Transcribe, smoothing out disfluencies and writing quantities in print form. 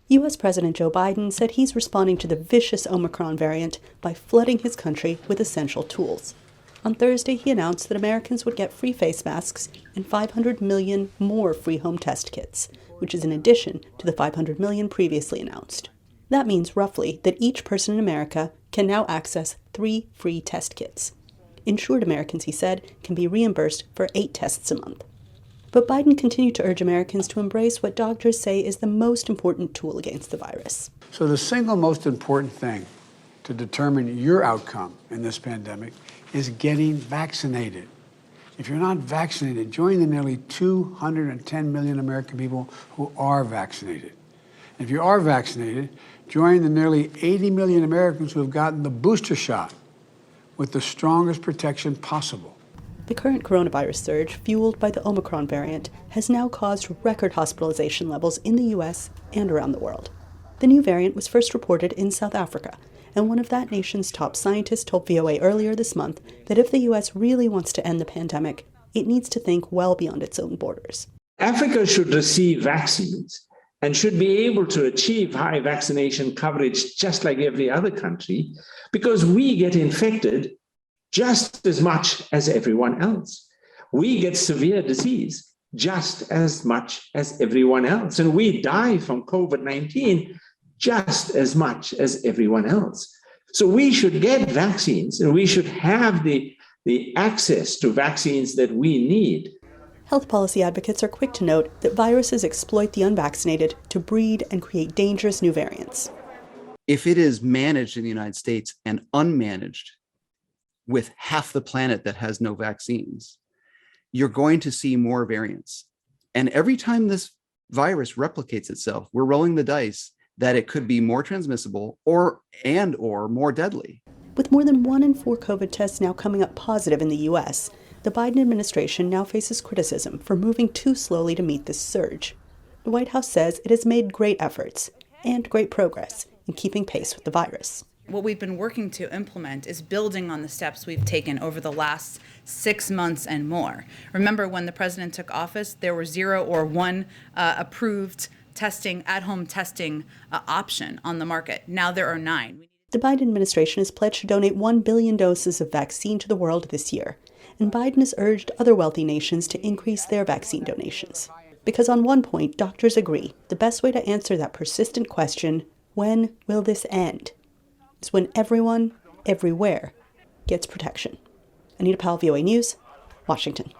U.S. President Joe Biden said he's responding to the vicious Omicron variant by flooding his country with essential tools. On Thursday, he announced that Americans would get free face masks and 500 million more free home test kits, which is in addition to the 500 million previously announced. That means roughly that each person in America can now access 3 free test kits. Insured Americans, he said, can be reimbursed for 8 tests a month. But Biden continued to urge Americans to embrace what doctors say is the most important tool against the virus. So the single most important thing to determine your outcome in this pandemic is getting vaccinated. If you're not vaccinated, join the nearly 210 million American people who are vaccinated. If you are vaccinated, join the nearly 80 million Americans who have gotten the booster shot with the strongest protection possible. The current coronavirus surge, fueled by the Omicron variant, has now caused record hospitalization levels in the U.S. and around the world. The new variant was first reported in South Africa, and one of that nation's top scientists told VOA earlier this month that if the U.S. really wants to end the pandemic, it needs to think well beyond its own borders. Africa should receive vaccines and should be able to achieve high vaccination coverage just like every other country, because we get infected just as much as everyone else. We get severe disease just as much as everyone else. And we die from COVID-19 just as much as everyone else. So we should get vaccines, and we should have the access to vaccines that we need. Health policy advocates are quick to note that viruses exploit the unvaccinated to breed and create dangerous new variants. If it is managed in the United States and unmanaged with half the planet that has no vaccines, you're going to see more variants. And every time this virus replicates itself, we're rolling the dice that it could be more transmissible or more deadly. With more than 1 in 4 COVID tests now coming up positive in the U.S., the Biden administration now faces criticism for moving too slowly to meet this surge. The White House says it has made great efforts and great progress in keeping pace with the virus. What we've been working to implement is building on the steps we've taken over the last 6 months and more. Remember, when the president took office, there were 0 or 1 approved testing, at-home testing option on the market. Now there are 9. The Biden administration has pledged to donate 1 billion doses of vaccine to the world this year, and Biden has urged other wealthy nations to increase their vaccine donations. Because on one point, doctors agree the best way to answer that persistent question, when will this end, is when everyone, everywhere, gets protection. Anita Powell, VOA News, Washington.